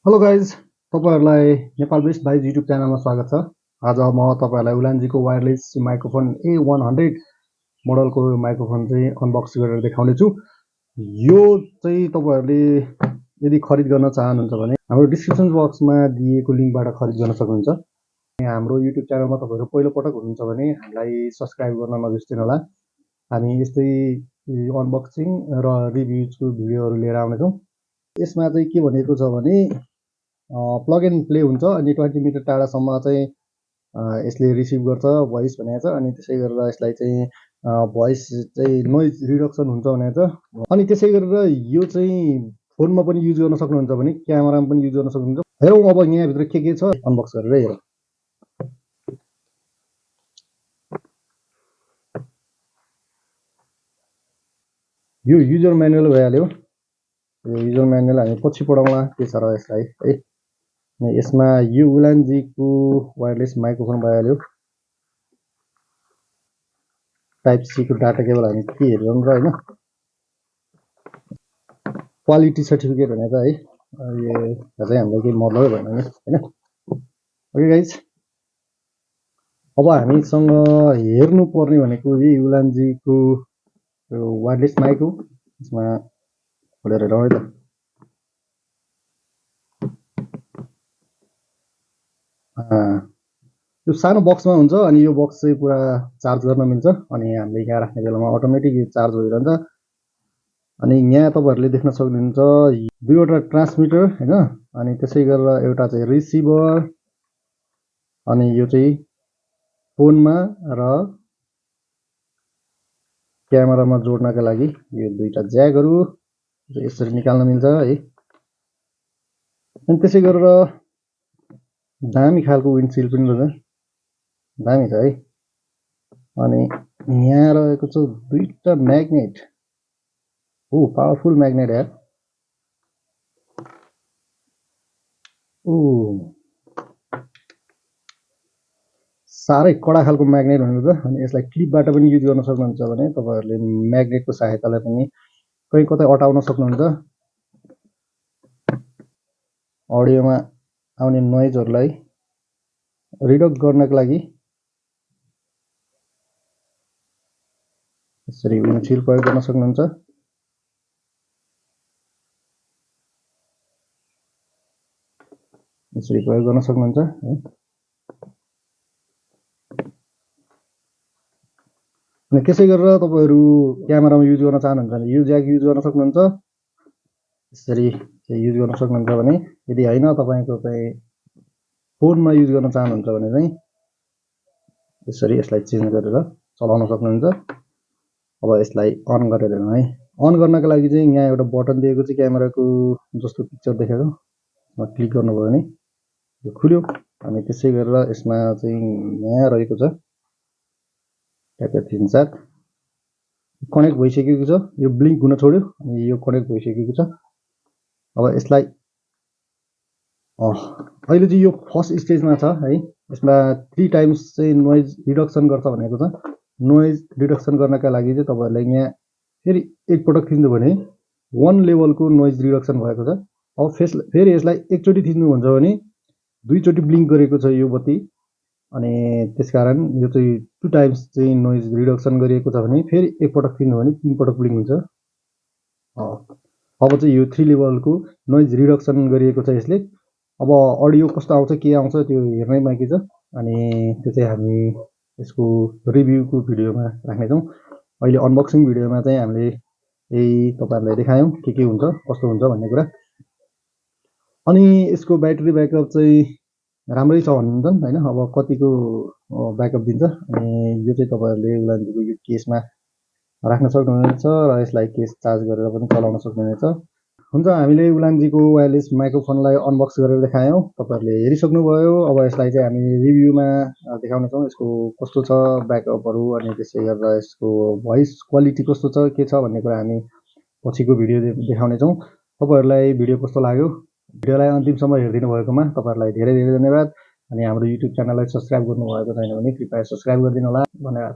Hello guys, तपाईँहरूलाई Nepal best भाइज YouTube च्यानलमा स्वागत छ। आज म तपाईँहरूलाई उलान्जीको वायरलेस माइक्रोफोन A100 मोडलको माइक्रोफोन चाहिँ अनबक्स गरेर देखाउने छु। यो चाहिँ तपाईँहरूले यदि खरिद गर्न चाहनुहुन्छ भने हाम्रो डिस्क्रिप्सन बक्समा दिएको लिङ्कबाट खरिद गर्न सक्नुहुन्छ। हाम्रो युट्युब च्यानलमा तपाईँहरू पहिलोपटक हुनुहुन्छ भने हामीलाई सब्सक्राइब गर्न नबिर्सिनु होला। हामी यस्तै अनबक्सिङ र रिभ्युजको भिडियोहरू लिएर आउनेछौँ। यसमा चाहिँ के भनेको छ भने प्लग एन्ड प्ले हुन्छ अनि 20 मिटर टाढासम्म चाहिँ यसले रिसिभ गर्छ भोइस भनेको छ। अनि त्यसै गरेर यसलाई चाहिँ भोइस चाहिँ नोइज रिडक्सन हुन्छ भनेको छ। अनि त्यसै गरेर यो चाहिँ फोनमा पनि युज गर्न सक्नुहुन्छ भने क्यामेरामा पनि युज गर्न सक्नुहुन्छ। हेरौँ अब यहाँभित्र के छ अनबक्स गरेर हेरौँ। यो युजर म्यानुअल भइहाल्यो। यो युजर म्यानुअल हामी पछि पढाउँला के छ र यसलाई है। यसमा यो उलान्जीको वायरलेस माइक्रोफोन भइहाल्यो। टाइप सी को डाटा केबल हामी के हेरौँ र होइन। क्वालिटी सर्टिफिकेट भनेको है यो चाहिँ हामीलाई केही मतलबै भएन नि होइन। ओके गाइज, अब हामीसँग हेर्नु पर्ने भनेको यही उलान्जीको वायरलेस माइक हो। यसमा खोलेर हेरौँ है त। यो सानो बक्समा हुन्छ अनि यो बक्स चाहिँ पुरा चार्ज गर्न मिल्छ अनि हामीले यहाँ राख्ने बेलामा अटोमेटिक चार्ज भइरहन्छ। अनि यहाँ तपाईँहरूले देख्न सक्नुहुन्छ दुईवटा ट्रान्समिटर होइन, अनि त्यसै गरेर एउटा चाहिँ रिसिभर, अनि यो चाहिँ फोनमा र क्यामेरामा जोड्नका लागि यो दुईटा ज्याकहरू यसरी निकाल्न मिल्छ है। अनि त्यसै गरेर दामी खालको विन्डसिल्ड पनि रहेछ, दामी छ है। अनि यहाँ रहेको छ दुईटा म्याग्नेट, पावरफुल म्याग्नेट यार। साह्रै कडा खालको म्याग्नेट भनेको छ। अनि यसलाई क्लिपबाट पनि युज गर्न सक्नुहुन्छ भने तपाईँहरूले म्याग्नेटको सहायताले पनि कहीँ कतै अटाउन सक्नुहुन्छ। अडियोमा आउने नोइजहरूलाई रिडक्ट गर्नको लागि यसरी विन्डसिल्ड प्रयोग गर्न सक्नुहुन्छ। यसरी प्रयोग गर्न सक्नुहुन्छ है। अनि त्यसै गरेर तपाईँहरू क्यामेरामा युज गर्न चाहनुहुन्छ भने यो ज्याक युज गर्न सक्नुहुन्छ। यसरी युज गर्न सक्नुहुन्छ भने, यदि होइन तपाईँको चाहिँ फोनमा युज गर्न चाहनुहुन्छ भने चाहिँ यसरी यसलाई चेन्ज गरेर चलाउन सक्नुहुन्छ। अब यसलाई अन गरेर हेर्नु है। अन गर्नको लागि चाहिँ यहाँ एउटा बटन दिएको छ क्यामेराको जस्तो पिक्चर देखेको, क्लिक गर्नुभयो भने यो खुल्यो। अनि त्यसै गरेर यसमा चाहिँ यहाँ रहेको छ ट्याप थिन्छ कनेक्ट भइसकेको छ। यो ब्लिङ्क हुन छोड्यो अनि यो कनेक्ट भइसकेको छ। अब यसलाई अहिले चाहिँ यो फर्स्ट स्टेजमा छ है। यसमा 3 टाइम्स चाहिँ नोइज रिडक्सन गर्छ भनेको छ। नोइज रिडक्सन गर्नका लागि चाहिँ तपाईँहरूले यहाँ फेरि एकपटक थिच्नु भने 1 लेभलको नोइज रिडक्सन भएको छ। अब फेरि यसलाई एकचोटि थिच्नुहुन्छ भने 2 चोटि ब्लिङ्क गरेको छ यो बत्ती। अनि त्यसकारण यो चाहिँ 2 टाइम्स चाहिँ नोइज रिडक्सन गरिएको छ भने फेरि एकपटक थिच्नु भने 3 पटक ब्लिङ्क हुन्छ। अब चाहिँ यो 3 लेभलको नोइज रिडक्सन गरिएको छ यसले। अब अडियो कस्तो आउँछ के आउँछ त्यो हेर्नै बाँकी छ। अनि त्यो चाहिँ हामी यसको रिभ्यूको भिडियोमा राख्नेछौँ। अहिले अनबक्सिङ भिडियोमा चाहिँ हामीले यही तपाईँहरूलाई देखायौँ के हुन्छ कस्तो हुन्छ भन्ने कुरा। अनि यसको ब्याट्री ब्याकअप चाहिँ राम्रै छ भन्नुहुन्छ होइन। अब कतिको ब्याकअप दिन्छ अनि यो चाहिँ तपाईँहरूले उलान्जीको यो केसमा राख्न सक्नुहुनेछ र यसलाई केस चार्ज गरेर पनि चलाउन सक्नुहुनेछ। हुन्छ, हामीले उलान्जीको वायरलेस माइक्रोफोनलाई अनबक्स गरेर देखायौँ, तपाईँहरूले हेरिसक्नुभयो। अब यसलाई चाहिँ हामी रिभ्यूमा देखाउनेछौँ यसको कस्तो छ ब्याकअपहरू, अनि त्यसै गरेर यसको भोइस क्वालिटी कस्तो छ के छ भन्ने कुरा हामी पछिको भिडियो देखाउनेछौँ। तपाईँहरूलाई भिडियो कस्तो लाग्यो, भिडियोलाई अन्तिमसम्म हेरिदिनु भएकोमा तपाईँहरूलाई धेरै धेरै धन्यवाद। अनि हाम्रो युट्युब च्यानललाई सब्सक्राइब गर्नुभएको छैन भने कृपया सब्सक्राइब गरिदिनु होला। धन्यवाद।